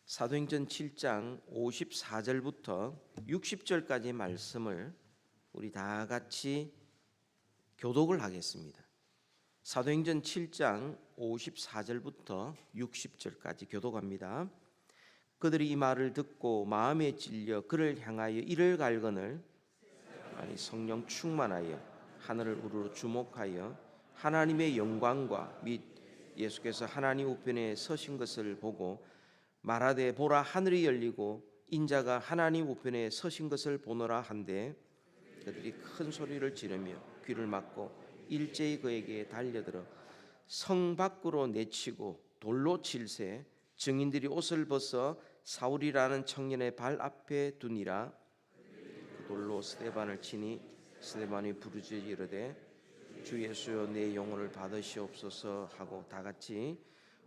사도행전 7장 54절부터 60절까지의 말씀을 우리 다 같이 교독을 하겠습니다. 사도행전 7장 54절부터 60절까지 교독합니다. 그들이 이 말을 듣고 마음에 찔려 그를 향하여 이를 갈거늘 아니 성령 충만하여 하늘을 우러러 주목하여 하나님의 영광과 및 예수께서 하나님 우편에 서신 것을 보고 말하되 보라 하늘이 열리고 인자가 하나님 우편에 서신 것을 보노라 한데 그들이 큰 소리를 지르며 귀를 막고 일제히 그에게 달려들어 성 밖으로 내치고 돌로 칠세 증인들이 옷을 벗어 사울이라는 청년의 발 앞에 두니라. 그 돌로 스데반을 치니 스데반이 부르짖어 이르되 주 예수여 내 영혼을 받으시옵소서 하고 다 같이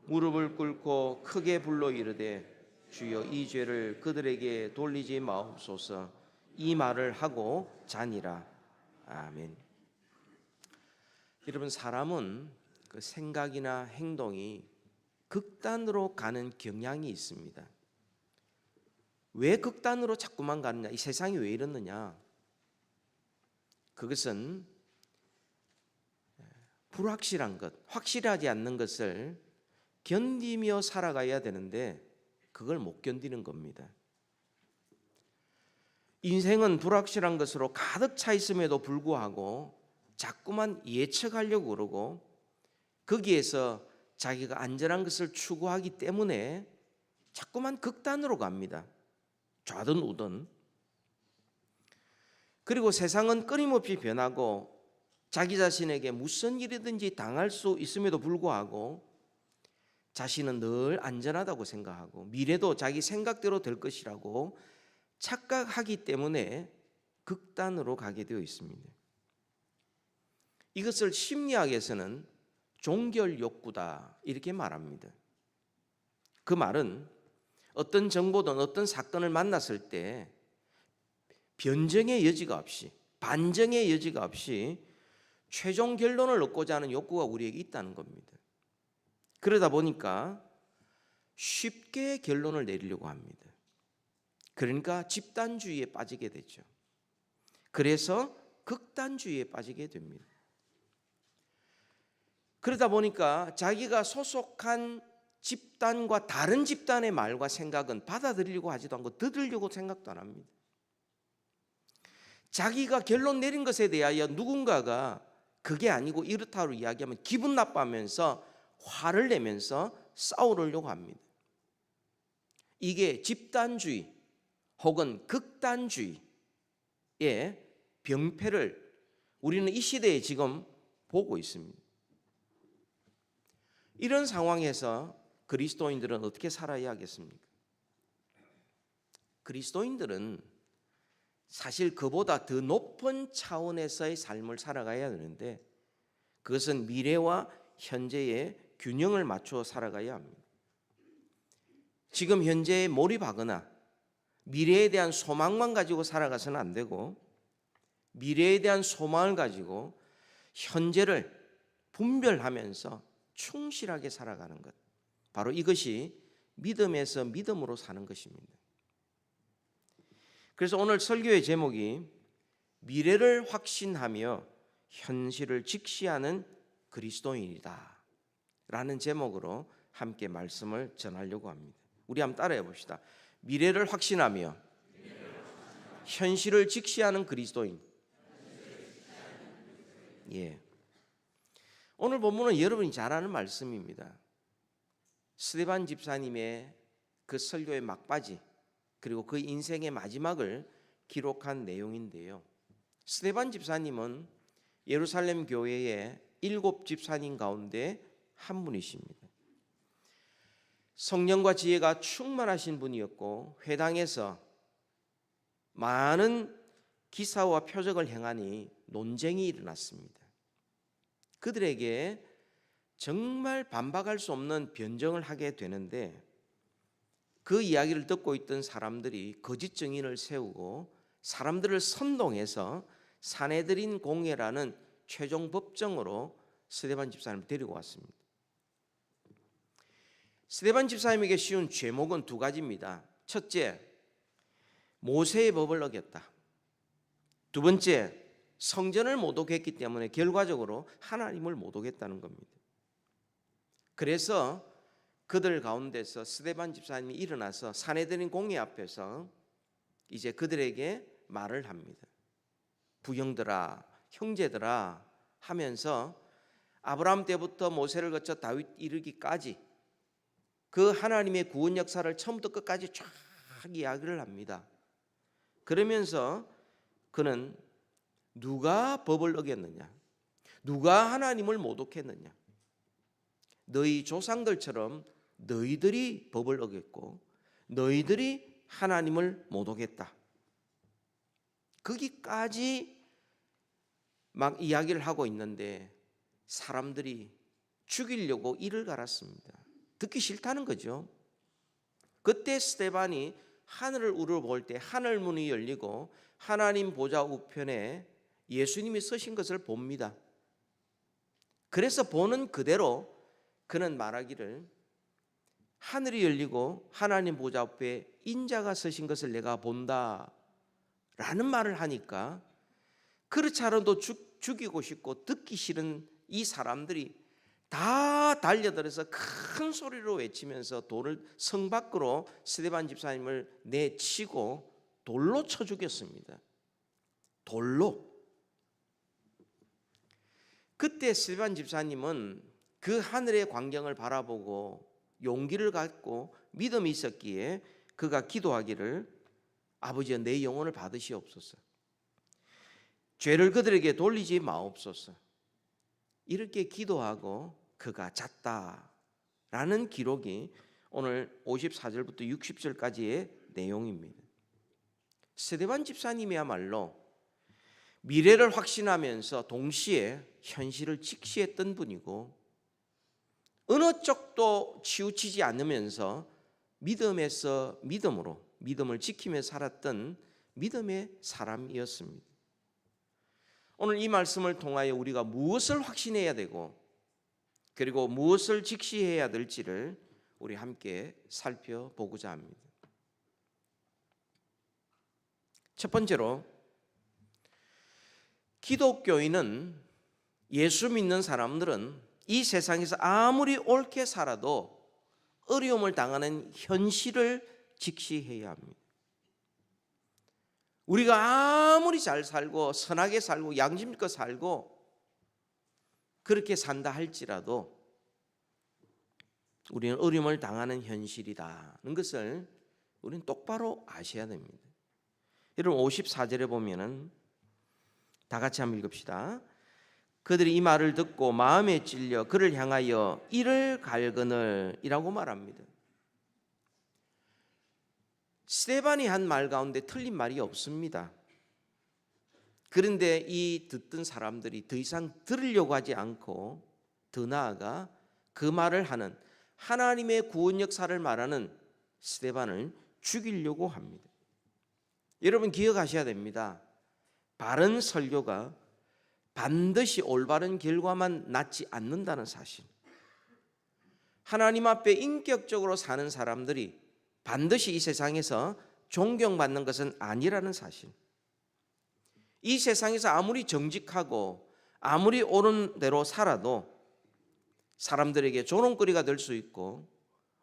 무릎을 꿇고 크게 불러 이르되 주여 이 죄를 그들에게 돌리지 마옵소서. 이 말을 하고 자니라. 아멘. 여러분, 사람은 그 생각이나 행동이 극단으로 가는 경향이 있습니다. 왜 극단으로 자꾸만 가느냐? 이 세상이 왜 이러느냐? 그것은 불확실한 것, 확실하지 않는 것을 견디며 살아가야 되는데 그걸 못 견디는 겁니다. 인생은 불확실한 것으로 가득 차 있음에도 불구하고 자꾸만 예측하려고 그러고 거기에서 자기가 안전한 것을 추구하기 때문에 자꾸만 극단으로 갑니다. 좌든 우든. 그리고 세상은 끊임없이 변하고 자기 자신에게 무슨 일이든지 당할 수 있음에도 불구하고 자신은 늘 안전하다고 생각하고 미래도 자기 생각대로 될 것이라고 착각하기 때문에 극단으로 가게 되어 있습니다. 이것을 심리학에서는 종결 욕구다 이렇게 말합니다. 그 말은 어떤 정보든 어떤 사건을 만났을 때 변정의 여지가 없이 반정의 여지가 없이 최종 결론을 얻고자 하는 욕구가 우리에게 있다는 겁니다. 그러다 보니까 쉽게 결론을 내리려고 합니다. 그러니까 집단주의에 빠지게 되죠. 그래서 극단주의에 빠지게 됩니다. 그러다 보니까 자기가 소속한 집단과 다른 집단의 말과 생각은 받아들이려고 하지도 않고 듣으려고 생각도 안 합니다. 자기가 결론 내린 것에 대하여 누군가가 그게 아니고 이렇다고 이야기하면 기분 나빠하면서 화를 내면서 싸우려고 합니다. 이게 집단주의 혹은 극단주의의 병폐를 우리는 이 시대에 지금 보고 있습니다. 이런 상황에서 그리스도인들은 어떻게 살아야 하겠습니까? 그리스도인들은 사실 그보다 더 높은 차원에서의 삶을 살아가야 되는데 그것은 미래와 현재의 균형을 맞춰 살아가야 합니다. 지금 현재에 몰입하거나 미래에 대한 소망만 가지고 살아가서는 안 되고 미래에 대한 소망을 가지고 현재를 분별하면서 충실하게 살아가는 것, 바로 이것이 믿음에서 믿음으로 사는 것입니다. 그래서 오늘 설교의 제목이 미래를 확신하며 현실을 직시하는 그리스도인이다 라는 제목으로 함께 말씀을 전하려고 합니다. 우리 한번 따라해 봅시다. 미래를 확신하며 현실을 직시하는 그리스도인. 예. 오늘 본문은 여러분이 잘 아는 말씀입니다. 스데반 집사님의 그 설교의 막바지 그리고 그 인생의 마지막을 기록한 내용인데요. 스데반 집사님은 예루살렘 교회의 7 집사님 가운데 한 분이십니다. 성령과 지혜가 충만하신 분이었고 회당에서 많은 기사와 표적을 행하니 논쟁이 일어났습니다. 그들에게 정말 반박할 수 없는 변정을 하게 되는데 그 이야기를 듣고 있던 사람들이 거짓 증인을 세우고 사람들을 선동해서 산헤드린 공회라는 최종 법정으로 스데반 집사님을 데리고 왔습니다. 스데반 집사님에게 씌운 죄목은 두 가지입니다. 첫째, 모세의 법을 어겼다. 두 번째, 성전을 모독했기 때문에 결과적으로 하나님을 모독했다는 겁니다. 그래서 그들 가운데서 스데반 집사님이 일어나서 산헤드린 공회 앞에서 이제 그들에게 말을 합니다. 부형들아, 형제들아 하면서 아브라함 때부터 모세를 거쳐 다윗 이르기까지 그 하나님의 구원 역사를 처음부터 끝까지 쫙 이야기를 합니다. 그러면서 그는 누가 법을 어겼느냐, 누가 하나님을 모독했느냐, 너희 조상들처럼 너희들이 법을 어겼고 너희들이 하나님을 모독했다. 거기까지 막 이야기를 하고 있는데 사람들이 죽이려고 이를 갈았습니다. 듣기 싫다는 거죠. 그때 스데반이 하늘을 우러볼 때 하늘 문이 열리고 하나님 보좌 우편에 예수님이 서신 것을 봅니다. 그래서 보는 그대로 그는 말하기를 하늘이 열리고 하나님 보좌 앞에 인자가 서신 것을 내가 본다 라는 말을 하니까 그렇지 않아도 죽이고 싶고 듣기 싫은 이 사람들이 다 달려들어서 큰 소리로 외치면서 돌을 성 밖으로 스데반 집사님을 내치고 돌로 쳐 죽였습니다. 돌로. 그때 스데반 집사님은 그 하늘의 광경을 바라보고 용기를 갖고 믿음이 있었기에 그가 기도하기를 아버지여 내 영혼을 받으시옵소서. 죄를 그들에게 돌리지 마옵소서. 이렇게 기도하고 그가 잤다라는 기록이 오늘 54절부터 60절까지의 내용입니다. 스데반 집사님이야말로 미래를 확신하면서 동시에 현실을 직시했던 분이고 어느 쪽도 치우치지 않으면서 믿음에서 믿음으로 믿음을 지키며 살았던 믿음의 사람이었습니다. 오늘 이 말씀을 통하여 우리가 무엇을 확신해야 되고 그리고 무엇을 직시해야 될지를 우리 함께 살펴보고자 합니다. 첫 번째로 기독교인은 예수 믿는 사람들은 이 세상에서 아무리 옳게 살아도 어려움을 당하는 현실을 직시해야 합니다. 우리가 아무리 잘 살고 선하게 살고 양심껏 살고 그렇게 산다 할지라도 우리는 어려움을 당하는 현실이다는 것을 우리는 똑바로 아셔야 됩니다. 여러분 54절에 보면은 다 같이 한번 읽읍시다. 그들이 이 말을 듣고 마음에 찔려 그를 향하여 이를 갈거늘 이라고 말합니다. 스데반이 한 말 가운데 틀린 말이 없습니다. 그런데 이 듣던 사람들이 더 이상 들으려고 하지 않고 더 나아가 그 말을 하는 하나님의 구원 역사를 말하는 스데반을 죽이려고 합니다. 여러분 기억하셔야 됩니다. 바른 설교가 반드시 올바른 결과만 낳지 않는다는 사실. 하나님 앞에 인격적으로 사는 사람들이 반드시 이 세상에서 존경받는 것은 아니라는 사실. 이 세상에서 아무리 정직하고 아무리 옳은 대로 살아도 사람들에게 조롱거리가 될 수 있고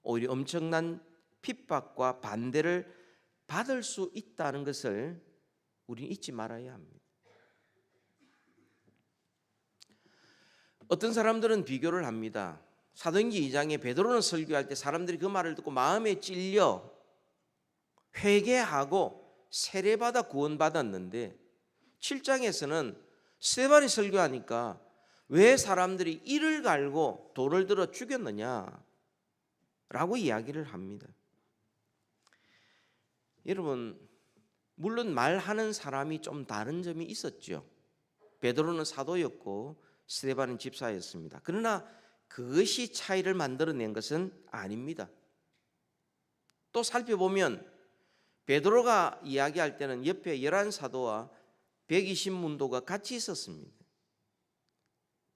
오히려 엄청난 핍박과 반대를 받을 수 있다는 것을 우리는 잊지 말아야 합니다. 어떤 사람들은 비교를 합니다. 사도행전 2장에 베드로는 설교할 때 사람들이 그 말을 듣고 마음에 찔려 회개하고 세례받아 구원받았는데 7장에서는 스데반이 설교하니까 왜 사람들이 이를 갈고 돌을 들어 죽였느냐 라고 이야기를 합니다. 여러분 물론 말하는 사람이 좀 다른 점이 있었죠. 베드로는 사도였고 스데반은 집사였습니다. 그러나 그것이 차이를 만들어낸 것은 아닙니다. 또 살펴보면 베드로가 이야기할 때는 옆에 11사도와 120문도가 같이 있었습니다.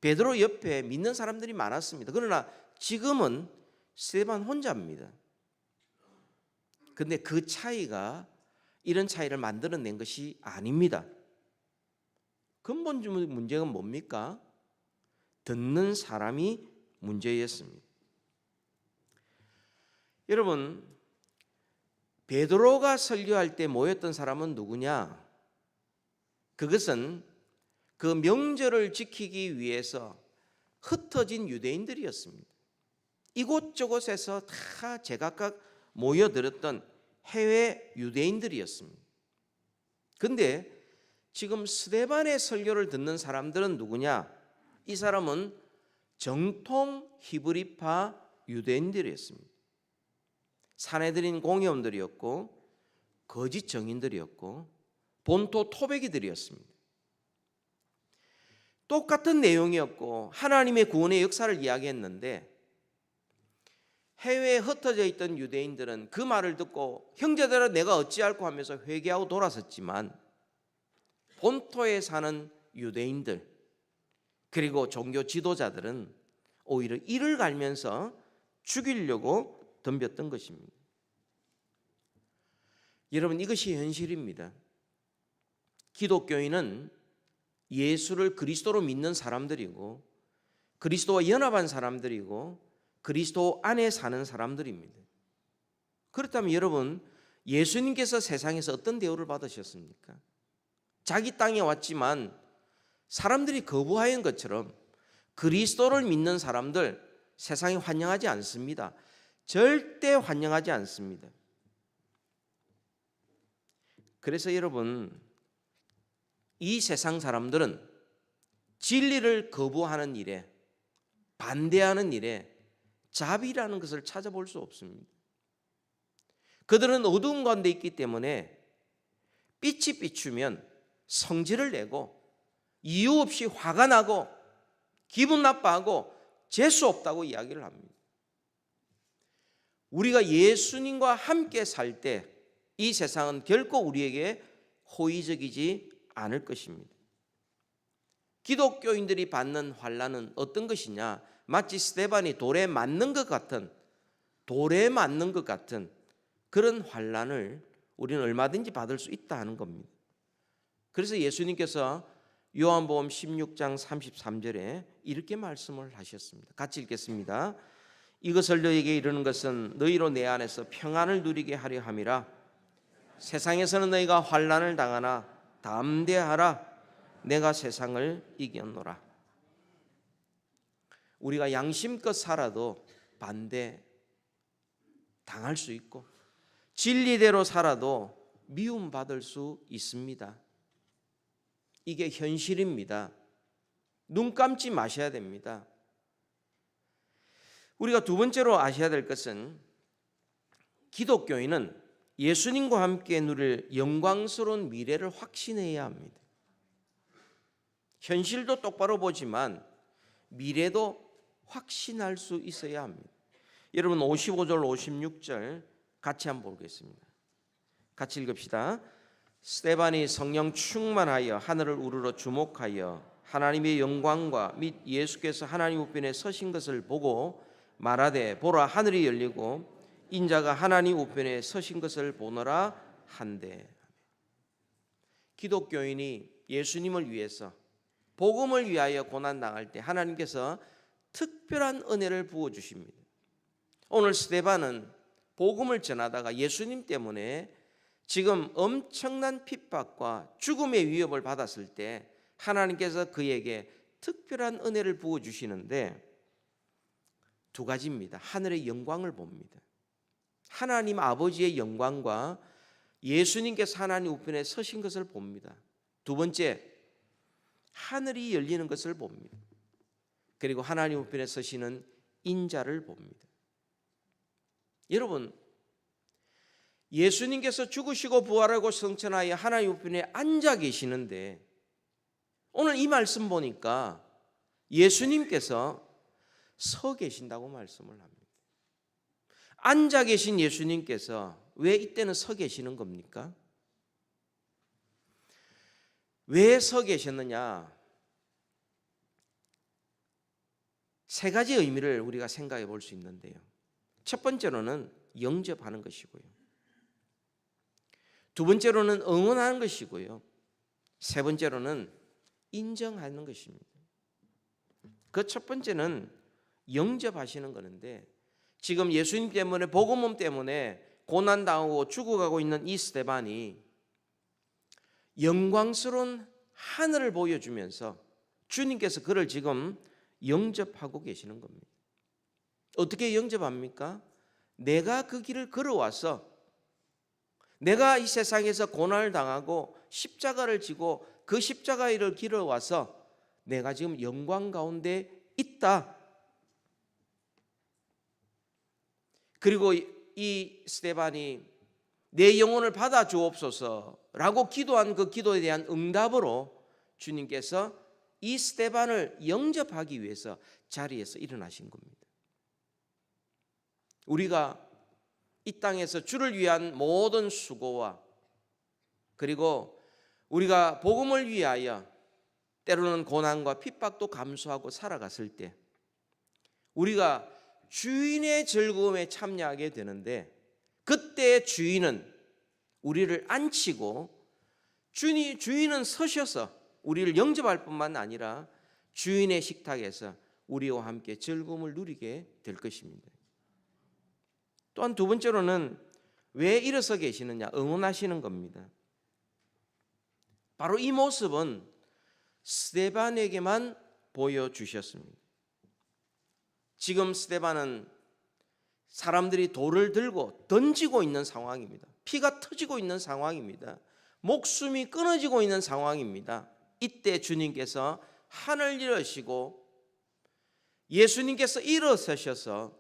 베드로 옆에 믿는 사람들이 많았습니다. 그러나 지금은 스데반 혼자입니다. 근데 그 차이가 이런 차이를 만들어낸 것이 아닙니다. 근본적인 문제가 뭡니까? 듣는 사람이 문제였습니다. 여러분, 베드로가 설교할 때 모였던 사람은 누구냐? 그것은 그 명절을 지키기 위해서 흩어진 유대인들이었습니다. 이곳저곳에서 다 제각각 모여들었던 해외 유대인들이었습니다. 그런데 지금 스데반의 설교를 듣는 사람들은 누구냐? 이 사람은 정통 히브리파 유대인들이었습니다. 사내들인 공회원들이었고 거짓 정인들이었고 본토 토백이들이었습니다. 똑같은 내용이었고 하나님의 구원의 역사를 이야기했는데 해외에 흩어져 있던 유대인들은 그 말을 듣고 형제들아 내가 어찌할꼬 하면서 회개하고 돌아섰지만 본토에 사는 유대인들 그리고 종교 지도자들은 오히려 이를 갈면서 죽이려고 덤볐던 것입니다. 여러분, 이것이 현실입니다. 기독교인은 예수를 그리스도로 믿는 사람들이고 그리스도와 연합한 사람들이고 그리스도 안에 사는 사람들입니다. 그렇다면 여러분, 예수님께서 세상에서 어떤 대우를 받으셨습니까? 자기 땅에 왔지만 사람들이 거부하는 것처럼 그리스도를 믿는 사람들 세상에 환영하지 않습니다. 절대 환영하지 않습니다. 그래서 여러분, 이 세상 사람들은 진리를 거부하는 일에, 반대하는 일에 자비라는 것을 찾아볼 수 없습니다. 그들은 어두운 가운데 있기 때문에 빛이 비추면 성질을 내고 이유 없이 화가 나고 기분 나빠하고 재수 없다고 이야기를 합니다. 우리가 예수님과 함께 살 때 이 세상은 결코 우리에게 호의적이지 않을 것입니다. 기독교인들이 받는 환난은 어떤 것이냐? 마치 스데반이 돌에 맞는 것 같은 그런 환난을 우리는 얼마든지 받을 수 있다는 겁니다. 그래서 예수님께서 요한복음 16장 33절에 이렇게 말씀을 하셨습니다. 같이 읽겠습니다. 이것을 너희에게 이르는 것은 너희로 내 안에서 평안을 누리게 하려 함이라. 세상에서는 너희가 환난을 당하나 담대하라. 내가 세상을 이겼노라. 우리가 양심껏 살아도 반대 당할 수 있고 진리대로 살아도 미움받을 수 있습니다. 이게 현실입니다. 눈 감지 마셔야 됩니다. 우리가 두 번째로 아셔야 될 것은 기독교인은 예수님과 함께 누릴 영광스러운 미래를 확신해야 합니다. 현실도 똑바로 보지만 미래도 확신할 수 있어야 합니다. 여러분 55절 56절 같이 한번 보겠습니다. 같이 읽읍시다. 스데반이 성령 충만하여 하늘을 우러러 주목하여 하나님의 영광과 및 예수께서 하나님 우편에 서신 것을 보고 말하되 보라 하늘이 열리고 인자가 하나님 우편에 서신 것을 보노라 한대. 기독교인이 예수님을 위해서 복음을 위하여 고난당할 때 하나님께서 특별한 은혜를 부어주십니다. 오늘 스데반은 복음을 전하다가 예수님 때문에 지금 엄청난 핍박과 죽음의 위협을 받았을 때 하나님께서 그에게 특별한 은혜를 부어주시는데 두 가지입니다. 하늘의 영광을 봅니다. 하나님 아버지의 영광과 예수님께서 하나님 우편에 서신 것을 봅니다. 두 번째, 하늘이 열리는 것을 봅니다. 그리고 하나님 우편에 서시는 인자를 봅니다. 여러분, 예수님께서 죽으시고 부활하고 성천하여 하나님 우편에 앉아 계시는데 오늘 이 말씀 보니까 예수님께서 서 계신다고 말씀을 합니다. 앉아 계신 예수님께서 왜 이때는 서 계시는 겁니까? 왜 서 계셨느냐? 세 가지 의미를 우리가 생각해 볼 수 있는데요. 첫 번째로는 영접하는 것이고요. 두 번째로는 응원하는 것이고요. 세 번째로는 인정하는 것입니다. 그 첫 번째는 영접하시는 것인데, 지금 예수님 때문에, 복음 때문에 고난당하고 죽어가고 있는 이 스데반이 영광스러운 하늘을 보여주면서 주님께서 그를 지금 영접하고 계시는 겁니다. 어떻게 영접합니까? 내가 그 길을 걸어와서, 내가 이 세상에서 고난을 당하고 십자가를 지고 그 십자가를 길어와서 내가 지금 영광 가운데 있다. 그리고 이 스데반이 내 영혼을 받아 주옵소서라고 기도한 그 기도에 대한 응답으로 주님께서 이 스데반을 영접하기 위해서 자리에서 일어나신 겁니다. 우리가 이 땅에서 주를 위한 모든 수고와, 그리고 우리가 복음을 위하여 때로는 고난과 핍박도 감수하고 살아갔을 때 우리가 주인의 즐거움에 참여하게 되는데, 그때 주인은 우리를 앉히고 주인은 서셔서 우리를 영접할 뿐만 아니라 주인의 식탁에서 우리와 함께 즐거움을 누리게 될 것입니다. 또한 두 번째로는 왜 일어서 계시느냐, 응원하시는 겁니다. 바로 이 모습은 스데반에게만 보여주셨습니다. 지금 스데반은 사람들이 돌을 들고 던지고 있는 상황입니다. 피가 터지고 있는 상황입니다. 목숨이 끊어지고 있는 상황입니다. 이때 주님께서 하늘 여시고 예수님께서 일어서셔서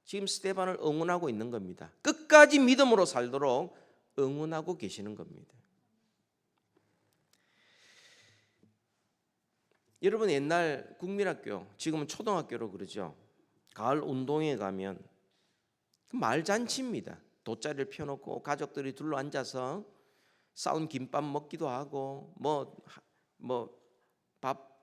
지금 스데반을 응원하고 있는 겁니다. 끝까지 믿음으로 살도록 응원하고 계시는 겁니다. 여러분, 옛날 국민학교, 지금은 초등학교로 그러죠. 가을 운동회 가면 말잔치입니다. 돗자리를 펴놓고 가족들이 둘러 앉아서 싸운 김밥 먹기도 하고 밥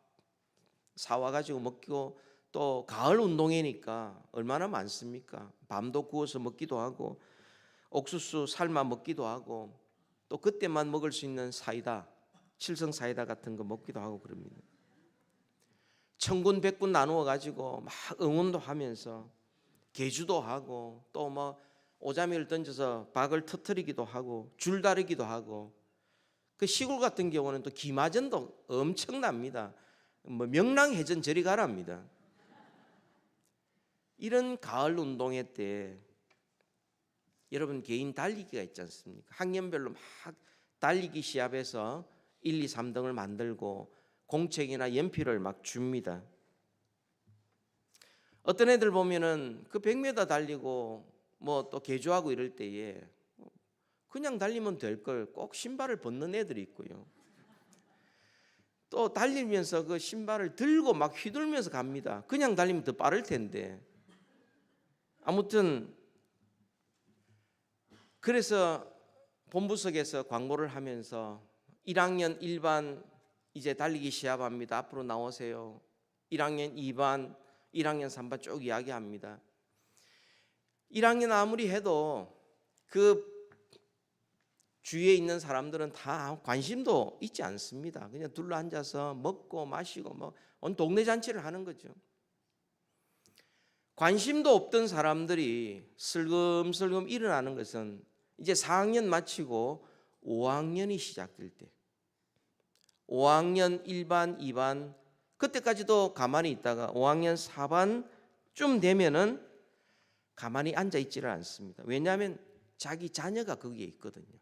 사와가지고 먹고, 또 가을 운동회니까 얼마나 많습니까? 밤도 구워서 먹기도 하고 옥수수 삶아 먹기도 하고, 또 그때만 먹을 수 있는 사이다, 칠성 사이다 같은 거 먹기도 하고 그럽니다. 천군 백군 나누어 가지고 막 응원도 하면서 계주도 하고, 또 뭐 오자미를 던져서 박을 터뜨리기도 하고 줄다리기도 하고, 그 시골 같은 경우는 또 기마전도 엄청납니다. 뭐 명랑해전 저리 가랍니다. 이런 가을 운동회 때 여러분, 개인 달리기가 있지 않습니까? 학년별로 막 달리기 시합에서 1, 2, 3등을 만들고 공책이나 연필을 막 줍니다. 어떤 애들 보면은 그 100m 달리고 뭐 또 개주하고 이럴 때에 그냥 달리면 될 걸 꼭 신발을 벗는 애들이 있고요. 또 달리면서 그 신발을 들고 막 휘둘면서 갑니다. 그냥 달리면 더 빠를 텐데. 아무튼 그래서 본부석에서 광고를 하면서 1학년 1반 이제 달리기 시합합니다. 앞으로 나오세요. 1학년 2반, 1학년 3반 쭉 이야기합니다. 1학년 아무리 해도 그 주위에 있는 사람들은 다 관심도 있지 않습니다. 그냥 둘러 앉아서 먹고 마시고 뭐 온 동네 잔치를 하는 거죠. 관심도 없던 사람들이 슬금슬금 일어나는 것은 이제 4학년 마치고 5학년이 시작될 때, 5학년 1반, 2반 그때까지도 가만히 있다가 5학년 4반쯤 되면은 가만히 앉아 있지를 않습니다. 왜냐하면 자기 자녀가 거기에 있거든요.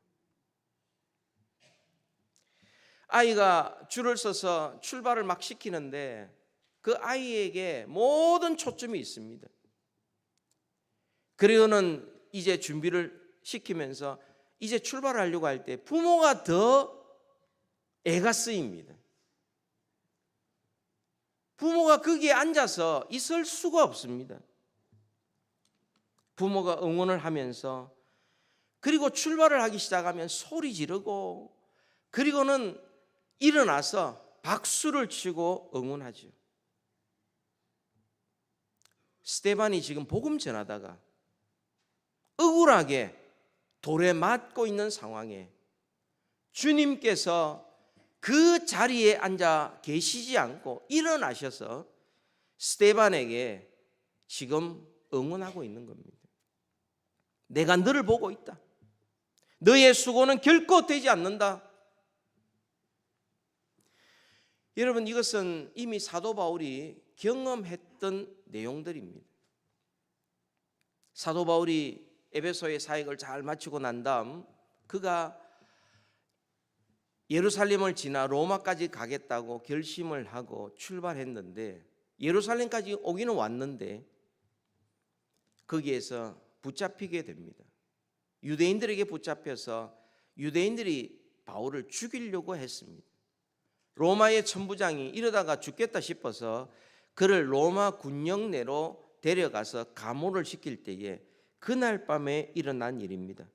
아이가 줄을 서서 출발을 막 시키는데 그 아이에게 모든 초점이 있습니다. 그리고는 이제 준비를 시키면서 이제 출발하려고 할 때 부모가 더 애가 쓰입니다. 부모가 거기에 앉아서 있을 수가 없습니다. 부모가 응원을 하면서, 그리고 출발을 하기 시작하면 소리 지르고, 그리고는 일어나서 박수를 치고 응원하죠. 스데반이 지금 복음 전하다가 억울하게 돌에 맞고 있는 상황에 주님께서 그 자리에 앉아 계시지 않고 일어나셔서 스데반에게 지금 응원하고 있는 겁니다. 내가 너를 보고 있다. 너의 수고는 결코 되지 않는다. 여러분, 이것은 이미 사도 바울이 경험했던 내용들입니다. 사도 바울이 에베소의 사역을 잘 마치고 난 다음 그가 예루살렘을 지나 로마까지 가겠다고 결심을 하고 출발했는데, 예루살렘까지 오기는 왔는데 거기에서 붙잡히게 됩니다. 유대인들에게 붙잡혀서 유대인들이 바울을 죽이려고 했습니다. 로마의 천부장이 이러다가 죽겠다 싶어서 그를 로마 군영 내로 데려가서 감호를 시킬 때에 그날 밤에 일어난 일입니다.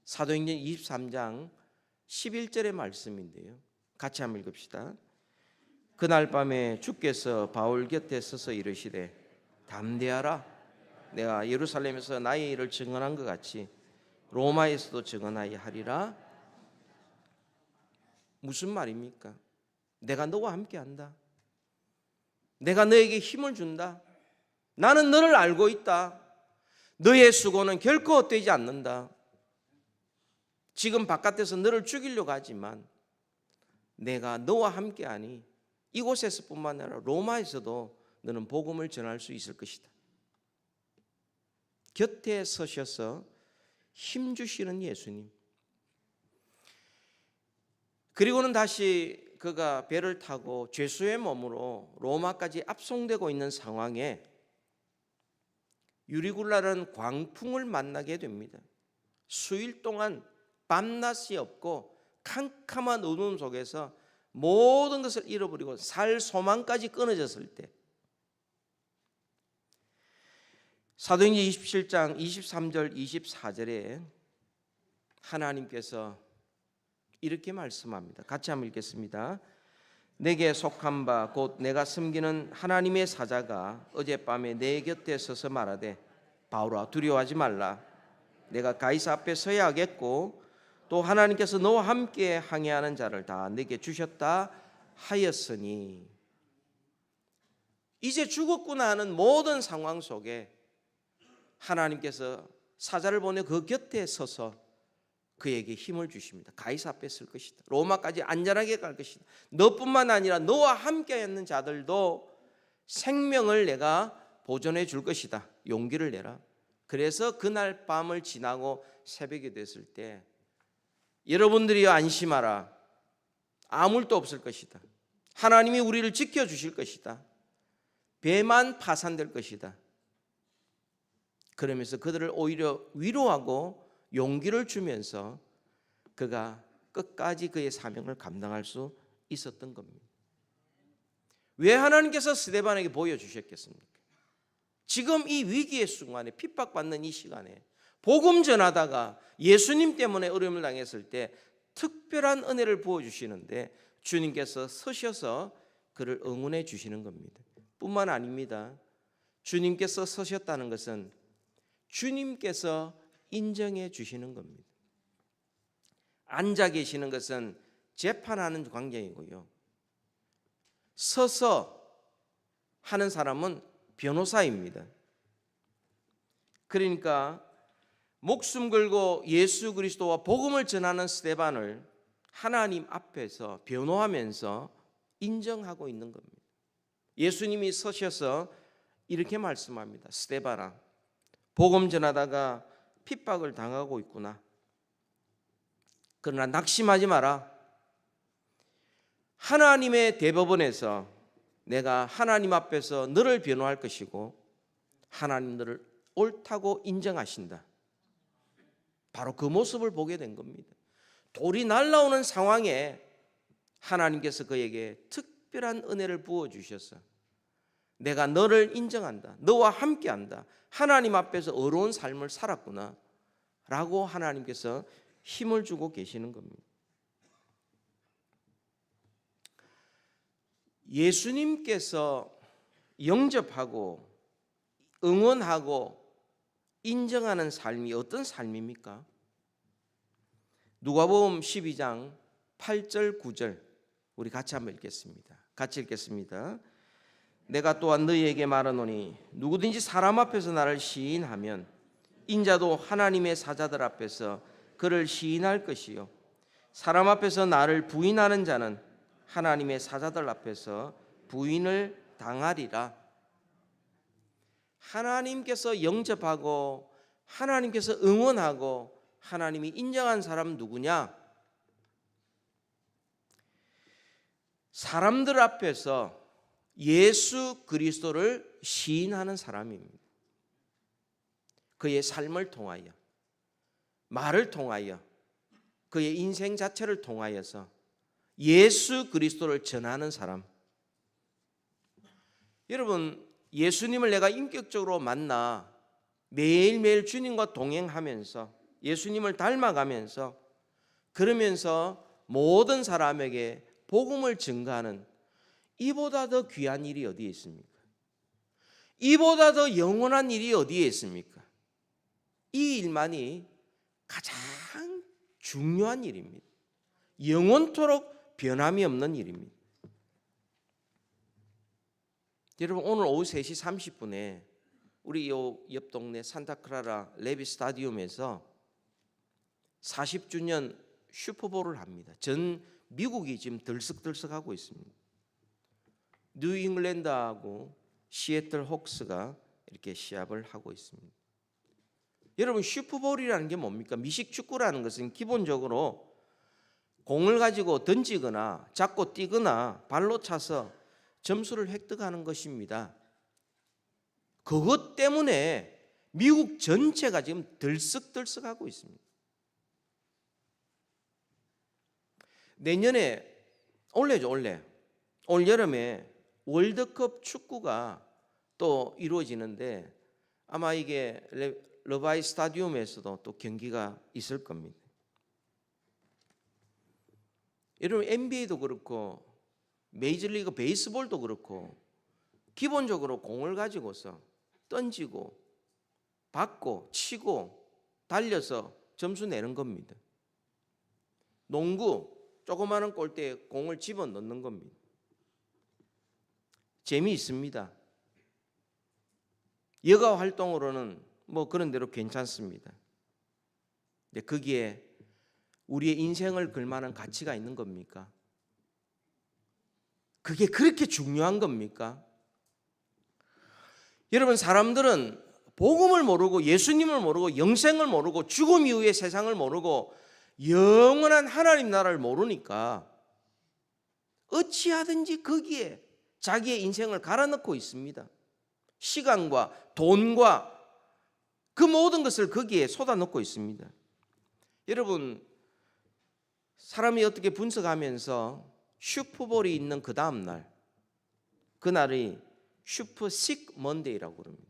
사도행전 23장 11절의 말씀인데요, 같이 한번 읽읍시다. 그날 밤에 주께서 바울 곁에 서서 이르시되 담대하라, 내가 예루살렘에서 나의 일을 증언한 것 같이 로마에서도 증언하여 하리라. 무슨 말입니까? 내가 너와 함께한다. 내가 너에게 힘을 준다. 나는 너를 알고 있다. 너의 수고는 결코 헛되지 않는다. 지금 바깥에서 너를 죽이려고 하지만 내가 너와 함께하니 이곳에서뿐만 아니라 로마에서도 너는 복음을 전할 수 있을 것이다. 곁에 서셔서 힘 주시는 예수님. 그리고는 다시 그가 배를 타고 죄수의 몸으로 로마까지 압송되고 있는 상황에 유리굴라라는 광풍을 만나게 됩니다. 수일 동안 밤낮이 없고 캄캄한 어두움 속에서 모든 것을 잃어버리고 살 소망까지 끊어졌을 때, 사도행전 27장 23절 24절에 하나님께서 이렇게 말씀합니다. 같이 한번 읽겠습니다. 내게 속한 바 곧 내가 섬기는 하나님의 사자가 어젯밤에 내 곁에 서서 말하되 바울아 두려워하지 말라. 내가 가이사 앞에 서야 하겠고 또 하나님께서 너와 함께 항해하는 자를 다 내게 주셨다 하였으니. 이제 죽었구나 하는 모든 상황 속에 하나님께서 사자를 보내 그 곁에 서서 그에게 힘을 주십니다. 가이사 앞에 쓸 것이다. 로마까지 안전하게 갈 것이다. 너뿐만 아니라 너와 함께 있는 자들도 생명을 내가 보존해 줄 것이다. 용기를 내라. 그래서 그날 밤을 지나고 새벽이 됐을 때 여러분들이 안심하라. 아무 일도 없을 것이다. 하나님이 우리를 지켜주실 것이다. 배만 파산될 것이다. 그러면서 그들을 오히려 위로하고 용기를 주면서 그가 끝까지 그의 사명을 감당할 수 있었던 겁니다. 왜 하나님께서 스데반에게 보여주셨겠습니까? 지금 이 위기의 순간에, 핍박받는 이 시간에 복음 전하다가 예수님 때문에 어려움을 당했을 때 특별한 은혜를 부어주시는데 주님께서 서셔서 그를 응원해 주시는 겁니다. 뿐만 아닙니다. 주님께서 서셨다는 것은 주님께서 인정해 주시는 겁니다. 앉아 계시는 것은 재판하는 광경이고요, 서서 하는 사람은 변호사입니다. 그러니까 목숨 걸고 예수 그리스도와 복음을 전하는 스데반을 하나님 앞에서 변호하면서 인정하고 있는 겁니다. 예수님이 서셔서 이렇게 말씀합니다. 스데반아, 복음 전하다가 핍박을 당하고 있구나. 그러나 낙심하지 마라. 하나님의 대법원에서 내가 하나님 앞에서 너를 변호할 것이고 하나님 너를 옳다고 인정하신다. 바로 그 모습을 보게 된 겁니다. 돌이 날아오는 상황에 하나님께서 그에게 특별한 은혜를 부어주셔서 내가 너를 인정한다. 너와 함께한다. 하나님 앞에서 어려운 삶을 살았구나 라고 하나님께서 힘을 주고 계시는 겁니다. 예수님께서 영접하고 응원하고 인정하는 삶이 어떤 삶입니까? 누가복음 12장 8절 9절 우리 같이 한번 읽겠습니다. 같이 읽겠습니다. 내가 또한 너희에게 말하노니 누구든지 사람 앞에서 나를 시인하면 인자도 하나님의 사자들 앞에서 그를 시인할 것이요 사람 앞에서 나를 부인하는 자는 하나님의 사자들 앞에서 부인을 당하리라. 하나님께서 영접하고 하나님께서 응원하고 하나님이 인정한 사람 누구냐? 사람들 앞에서 예수 그리스도를 시인하는 사람입니다. 그의 삶을 통하여, 말을 통하여, 그의 인생 자체를 통하여서 예수 그리스도를 전하는 사람. 여러분, 예수님을 내가 인격적으로 만나 매일매일 주님과 동행하면서 예수님을 닮아가면서 그러면서 모든 사람에게 복음을 증거하는 이보다 더 귀한 일이 어디에 있습니까? 이보다 더 영원한 일이 어디에 있습니까? 이 일만이 가장 중요한 일입니다. 영원토록 변함이 없는 일입니다. 여러분, 오늘 오후 3시 30분에 우리 요 옆 동네 산타크라라 레비 스타디움에서 40주년 슈퍼볼을 합니다. 전 미국이 지금 들썩들썩하고 있습니다. 뉴잉글랜드하고 시애틀 혹스가 이렇게 시합을 하고 있습니다. 여러분, 슈퍼볼이라는 게 뭡니까? 미식 축구라는 것은 기본적으로 공을 가지고 던지거나 잡고 뛰거나 발로 차서 점수를 획득하는 것입니다. 그것 때문에 미국 전체가 지금 들썩들썩하고 있습니다. 내년에 올해죠, 올해. 올 여름에 월드컵 축구가 또 이루어지는데 아마 이게 러바이 스타디움에서도 또 경기가 있을 겁니다. 여러분, NBA도 그렇고 메이저리그 베이스볼도 그렇고 기본적으로 공을 가지고서 던지고 받고 치고 달려서 점수 내는 겁니다. 농구 조그마한 골대에 공을 집어넣는 겁니다. 재미있습니다. 여가 활동으로는 뭐 그런 대로 괜찮습니다. 근데 거기에 우리의 인생을 걸 만한 가치가 있는 겁니까? 그게 그렇게 중요한 겁니까? 여러분, 사람들은 복음을 모르고 예수님을 모르고 영생을 모르고 죽음 이후의 세상을 모르고 영원한 하나님 나라를 모르니까 어찌하든지 거기에 자기의 인생을 갈아넣고 있습니다. 시간과 돈과 그 모든 것을 거기에 쏟아넣고 있습니다. 여러분, 사람이 어떻게 분석하면서 슈퍼볼이 있는 그 다음 날, 그날이 슈퍼 식 먼데이라고 그럽니다.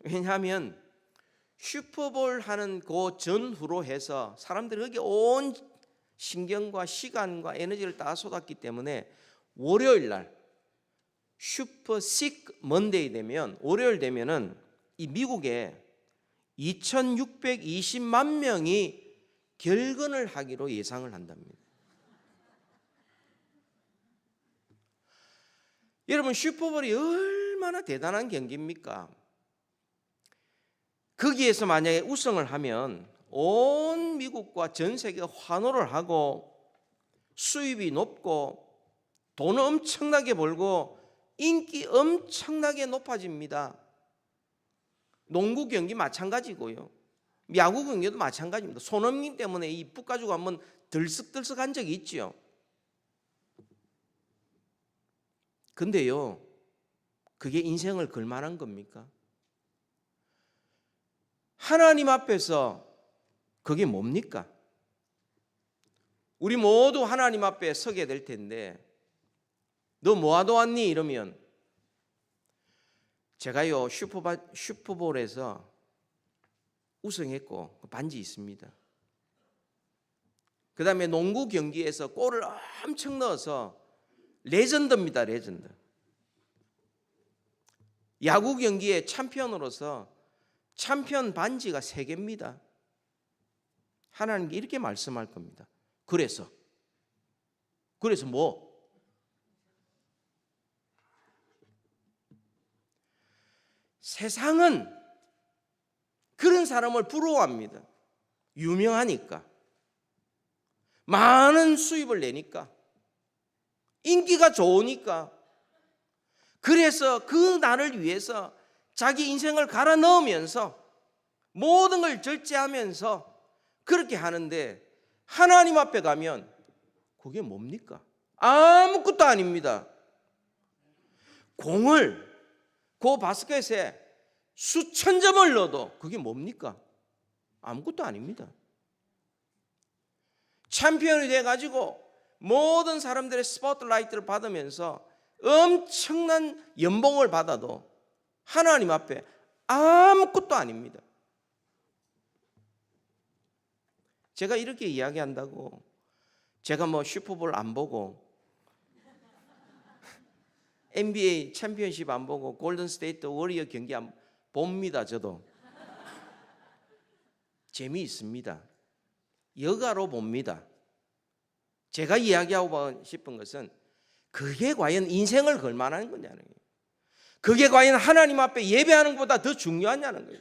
왜냐하면 슈퍼볼 하는 그 전후로 해서 사람들이 거기에 온 신경과 시간과 에너지를 다 쏟았기 때문에 월요일 날 슈퍼 식 먼데이 되면, 월요일 되면은 이 미국에 2620만 명이 결근을 하기로 예상을 한답니다. 여러분, 슈퍼볼이 얼마나 대단한 경기입니까? 거기에서 만약에 우승을 하면 온 미국과 전 세계가 환호를 하고 수입이 높고 돈을 엄청나게 벌고 인기 엄청나게 높아집니다. 농구 경기 마찬가지고요. 야구 경기도 마찬가지입니다. 손흥민 때문에 이 북 가지고 한번 들썩들썩한 적이 있죠. 근데요, 그게 인생을 걸 만한 겁니까? 하나님 앞에서 그게 뭡니까? 우리 모두 하나님 앞에 서게 될 텐데 너 뭐하러 왔니? 이러면 제가요 슈퍼볼에서 우승했고 반지 있습니다. 그 다음에 농구 경기에서 골을 엄청 넣어서 레전드입니다. 레전드. 야구 경기의 챔피언으로서 챔피언 반지가 3개입니다. 하나님께 이렇게 말씀할 겁니다. 그래서 뭐? 세상은 그런 사람을 부러워합니다. 유명하니까, 많은 수입을 내니까, 인기가 좋으니까. 그래서 그 나를 위해서 자기 인생을 갈아 넣으면서 모든 걸 절제하면서 그렇게 하는데, 하나님 앞에 가면 그게 뭡니까? 아무것도 아닙니다. 공을 그 바스켓에 수천 점을 넣어도 그게 뭡니까? 아무것도 아닙니다. 챔피언이 돼가지고 모든 사람들의 스포트라이트를 받으면서 엄청난 연봉을 받아도 하나님 앞에 아무것도 아닙니다. 제가 이렇게 이야기한다고 제가 뭐 슈퍼볼 안 보고 NBA 챔피언십 안 보고 골든 스테이트 워리어 경기 안 봅니다. 저도 재미있습니다. 여가로 봅니다. 제가 이야기하고 싶은 것은 그게 과연 인생을 걸만한 거냐는 거예요. 그게 과연 하나님 앞에 예배하는 것보다 더 중요하냐는 거예요.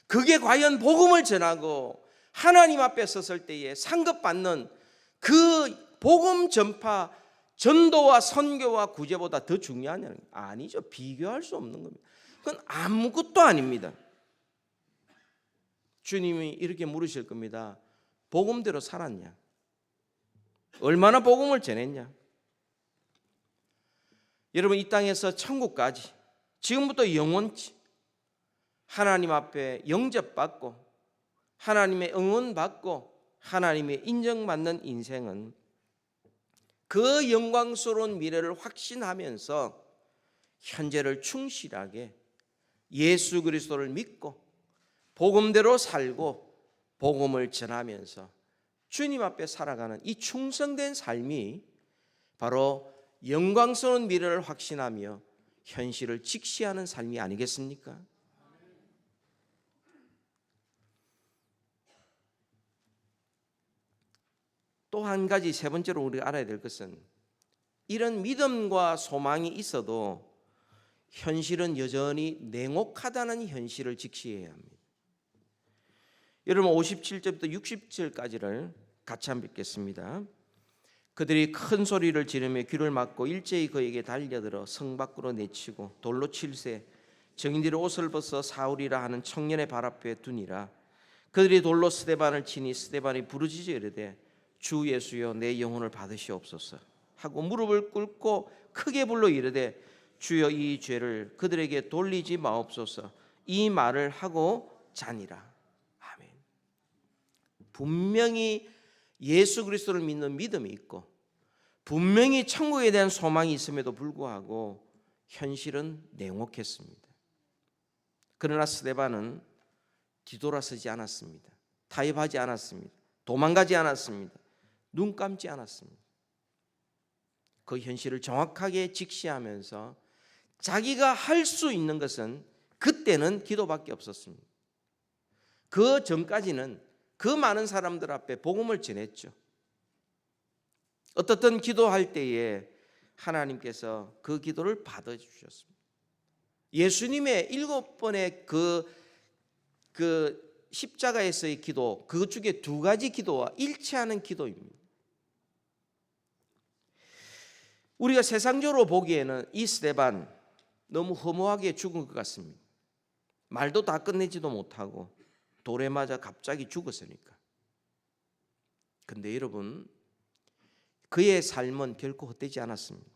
그게 과연 복음을 전하고 하나님 앞에 섰을 때에 상급받는 그 복음 전파, 전도와 선교와 구제보다 더 중요하냐는 거예요. 아니죠. 비교할 수 없는 겁니다. 그건 아무것도 아닙니다. 주님이 이렇게 물으실 겁니다. 복음대로 살았냐? 얼마나 복음을 전했냐? 여러분, 이 땅에서 천국까지 지금부터 영원치 하나님 앞에 영접받고 하나님의 응원받고 하나님의 인정받는 인생은 그 영광스러운 미래를 확신하면서 현재를 충실하게 예수 그리스도를 믿고 복음대로 살고 복음을 전하면서 주님 앞에 살아가는 이 충성된 삶이 바로 영광스러운 미래를 확신하며 현실을 직시하는 삶이 아니겠습니까? 또 한 가지, 세 번째로 우리가 알아야 될 것은 이런 믿음과 소망이 있어도 현실은 여전히 냉혹하다는 현실을 직시해야 합니다. 여러분, 57절부터 60절까지를 같이 한번 읽겠습니다. 그들이 큰 소리를 지르며 귀를 막고 일제히 그에게 달려들어 성 밖으로 내치고 돌로 칠세 증인들이 옷을 벗어 사울이라 하는 청년의 발 앞에 두니라. 그들이 돌로 스데반을 치니 스데반이 부르짖어 이르되 주 예수여 내 영혼을 받으시옵소서 하고 무릎을 꿇고 크게 불러 이르되 주여 이 죄를 그들에게 돌리지 마옵소서. 이 말을 하고 자니라. 아멘. 분명히 예수 그리스도를 믿는 믿음이 있고 분명히 천국에 대한 소망이 있음에도 불구하고 현실은 냉혹했습니다. 그러나 스데반은 뒤돌아서지 않았습니다. 타협하지 않았습니다. 도망가지 않았습니다. 눈 감지 않았습니다. 그 현실을 정확하게 직시하면서 자기가 할 수 있는 것은 그때는 기도밖에 없었습니다. 그 전까지는 그 많은 사람들 앞에 복음을 전했죠. 어떻든 기도할 때에 하나님께서 그 기도를 받아주셨습니다. 예수님의 7번의 그 십자가에서의 기도, 그 중에 2가지 기도와 일치하는 기도입니다. 우리가 세상적으로 보기에는 이 스데반 너무 허무하게 죽은 것 같습니다. 말도 다 끝내지도 못하고 돌에 맞아 갑자기 죽었으니까. 근데 여러분, 그의 삶은 결코 헛되지 않았습니다.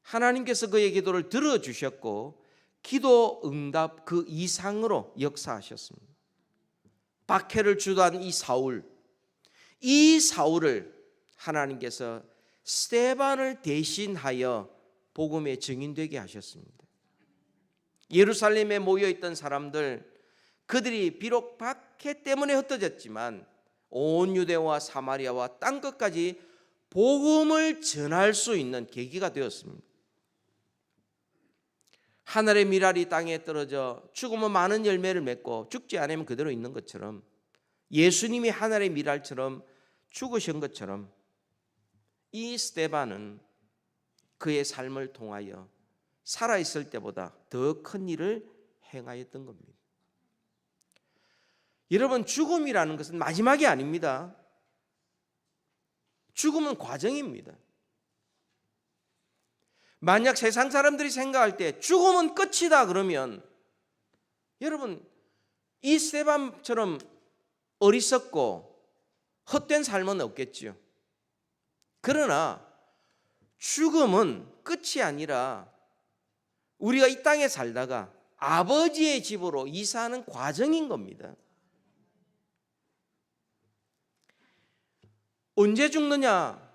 하나님께서 그의 기도를 들어주셨고 기도 응답 그 이상으로 역사하셨습니다. 박해를 주도한 이 사울을 하나님께서 스데반을 대신하여 복음의 증인되게 하셨습니다. 예루살렘에 모여있던 사람들, 그들이 비록 박해 때문에 흩어졌지만 온 유대와 사마리아와 땅끝까지 복음을 전할 수 있는 계기가 되었습니다. 하늘의 밀알이 땅에 떨어져 죽으면 많은 열매를 맺고 죽지 않으면 그대로 있는 것처럼, 예수님이 하늘의 밀알처럼 죽으신 것처럼 이 스데반은 그의 삶을 통하여 살아있을 때보다 더 큰 일을 행하였던 겁니다. 여러분, 죽음이라는 것은 마지막이 아닙니다. 죽음은 과정입니다. 만약 세상 사람들이 생각할 때 죽음은 끝이다 그러면 여러분, 이 스데반처럼 어리석고 헛된 삶은 없겠지요. 그러나 죽음은 끝이 아니라 우리가 이 땅에 살다가 아버지의 집으로 이사하는 과정인 겁니다. 언제 죽느냐?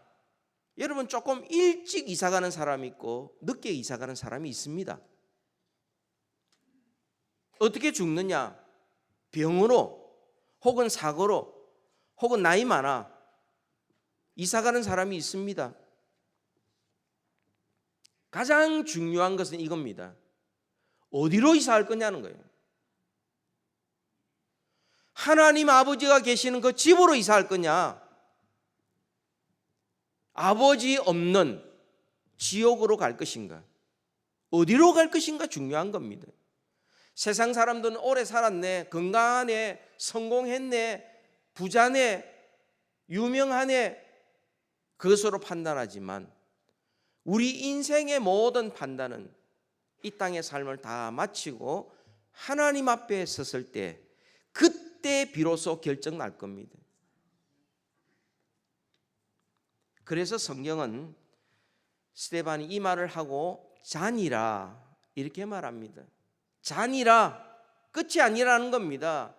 여러분, 조금 일찍 이사가는 사람이 있고 늦게 이사가는 사람이 있습니다. 어떻게 죽느냐? 병으로 혹은 사고로 혹은 나이 많아 이사가는 사람이 있습니다. 가장 중요한 것은 이겁니다. 어디로 이사할 거냐는 거예요. 하나님 아버지가 계시는 그 집으로 이사할 거냐, 아버지 없는 지옥으로 갈 것인가, 어디로 갈 것인가 중요한 겁니다. 세상 사람들은 오래 살았네, 건강하네, 성공했네, 부자네, 유명하네, 그것으로 판단하지만 우리 인생의 모든 판단은 이 땅의 삶을 다 마치고 하나님 앞에 섰을 때 그때 비로소 결정 날 겁니다. 그래서 성경은 스데반이 이 말을 하고 잔이라 이렇게 말합니다. 잔이라, 끝이 아니라는 겁니다.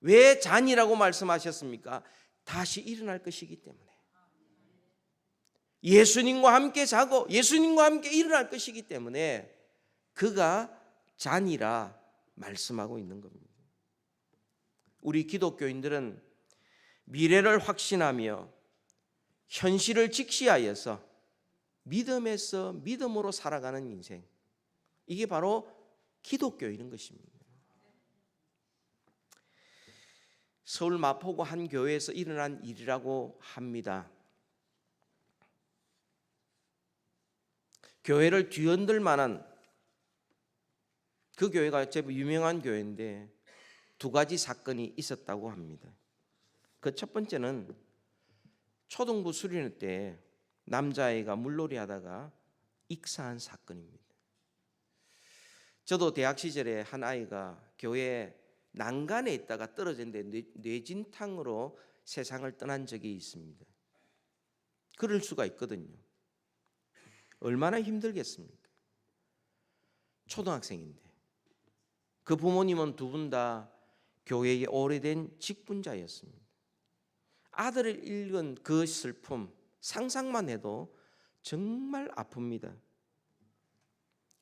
왜 잔이라고 말씀하셨습니까? 다시 일어날 것이기 때문에. 예수님과 함께 자고 예수님과 함께 일어날 것이기 때문에 그가 잔이라 말씀하고 있는 겁니다. 우리 기독교인들은 미래를 확신하며 현실을 직시하여서 믿음에서 믿음으로 살아가는 인생, 이게 바로 기독교인 것입니다. 서울 마포구 한 교회에서 일어난 일이라고 합니다. 교회를 뒤흔들 만한, 그 교회가 제법 유명한 교회인데 두 가지 사건이 있었다고 합니다. 그 첫 번째는 초등부 수련회 때 남자아이가 물놀이 하다가 익사한 사건입니다. 저도 대학 시절에 한 아이가 교회 난간에 있다가 떨어졌는데 뇌진탕으로 세상을 떠난 적이 있습니다. 그럴 수가 있거든요. 얼마나 힘들겠습니까? 초등학생인데. 그 부모님은 두 분 다 교회의 오래된 직분자였습니다. 아들을 잃은 그 슬픔 상상만 해도 정말 아픕니다.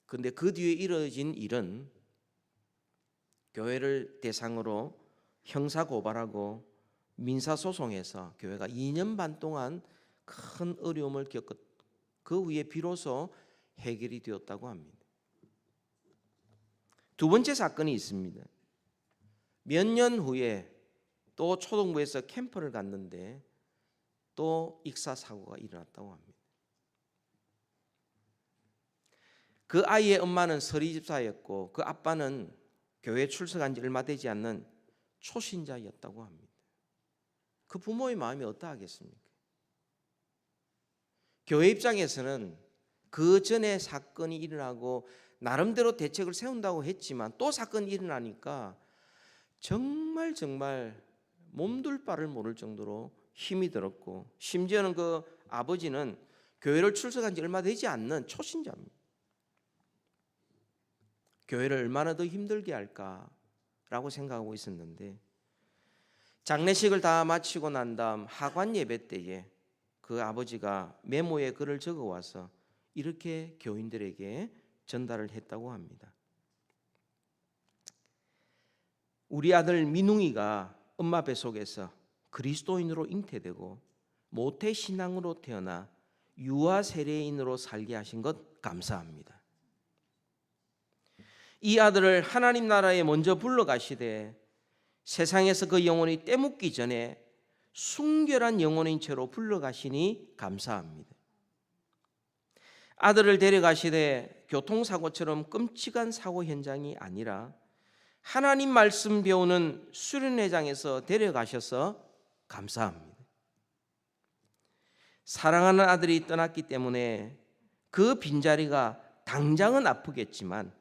그런데 그 뒤에 이뤄진 일은 교회를 대상으로 형사고발하고 민사소송해서 교회가 2년 반 동안 큰 어려움을 겪었고 그 후에 비로소 해결이 되었다고 합니다. 두 번째 사건이 있습니다. 몇 년 후에 또 초등부에서 캠프를 갔는데 또 익사 사고가 일어났다고 합니다. 그 아이의 엄마는 서리집사였고 그 아빠는 교회에 출석한 지 얼마 되지 않는 초신자였다고 합니다. 그 부모의 마음이 어떠하겠습니까? 교회 입장에서는 그 전에 사건이 일어나고 나름대로 대책을 세운다고 했지만 또 사건이 일어나니까 정말 몸둘 바를 모를 정도로 힘이 들었고, 심지어는 그 아버지는 교회를 출석한 지 얼마 되지 않는 초신자입니다. 교회를 얼마나 더 힘들게 할까라고 생각하고 있었는데, 장례식을 다 마치고 난 다음 하관 예배 때에 그 아버지가 메모에 글을 적어와서 이렇게 교인들에게 전달을 했다고 합니다. 우리 아들 민웅이가 엄마 뱃속에서 그리스도인으로 잉태되고 모태 신앙으로 태어나 유아 세례인으로 살게 하신 것 감사합니다. 이 아들을 하나님 나라에 먼저 불러가시되 세상에서 그 영혼이 떼묻기 전에 순결한 영혼인 채로 불러가시니 감사합니다. 아들을 데려가시되 교통사고처럼 끔찍한 사고 현장이 아니라 하나님 말씀 배우는 수련회장에서 데려가셔서 감사합니다. 사랑하는 아들이 떠났기 때문에 그 빈자리가 당장은 아프겠지만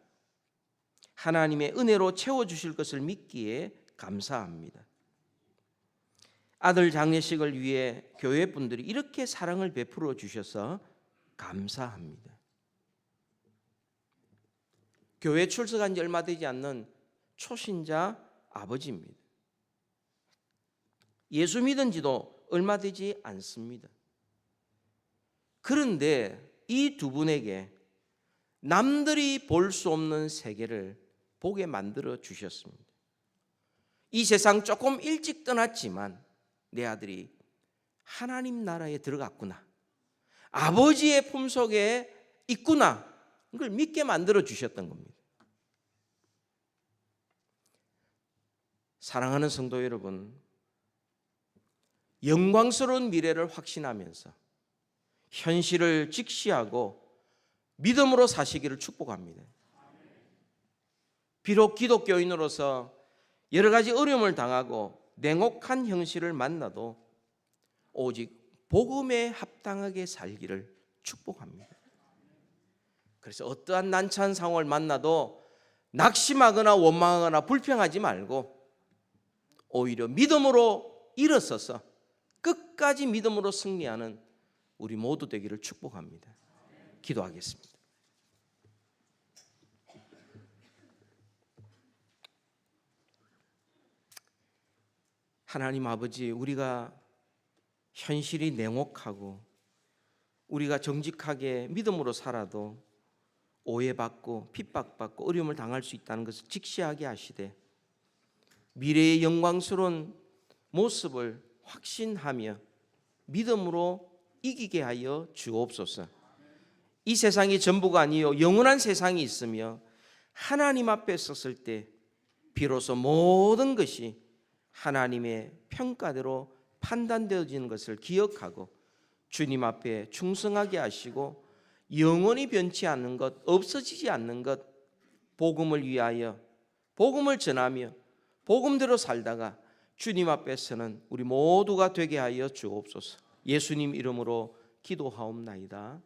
하나님의 은혜로 채워주실 것을 믿기에 감사합니다. 아들 장례식을 위해 교회 분들이 이렇게 사랑을 베풀어 주셔서 감사합니다. 교회 출석한 지 얼마 되지 않는 초신자 아버지입니다. 예수 믿은 지도 얼마 되지 않습니다. 그런데 이 두 분에게 남들이 볼 수 없는 세계를 보게 만들어 주셨습니다. 이 세상 조금 일찍 떠났지만 내 아들이 하나님 나라에 들어갔구나, 아버지의 품속에 있구나, 이걸 믿게 만들어 주셨던 겁니다. 사랑하는 성도 여러분, 영광스러운 미래를 확신하면서 현실을 직시하고 믿음으로 사시기를 축복합니다. 비록 기독교인으로서 여러 가지 어려움을 당하고 냉혹한 현실을 만나도 오직 복음에 합당하게 살기를 축복합니다. 그래서 어떠한 난처한 상황을 만나도 낙심하거나 원망하거나 불평하지 말고 오히려 믿음으로 일어서서 끝까지 믿음으로 승리하는 우리 모두 되기를 축복합니다. 기도하겠습니다. 하나님 아버지, 우리가 현실이 냉혹하고 우리가 정직하게 믿음으로 살아도 오해받고 핍박받고 어려움을 당할 수 있다는 것을 직시하게 하시되 미래의 영광스러운 모습을 확신하며 믿음으로 이기게 하여 주옵소서. 이 세상이 전부가 아니요 영원한 세상이 있으며 하나님 앞에 섰을 때 비로소 모든 것이 하나님의 평가대로 판단되어지는 것을 기억하고 주님 앞에 충성하게 하시고 영원히 변치 않는 것, 없어지지 않는 것, 복음을 위하여 복음을 전하며 복음대로 살다가 주님 앞에서는 우리 모두가 되게 하여 주옵소서. 예수님 이름으로 기도하옵나이다.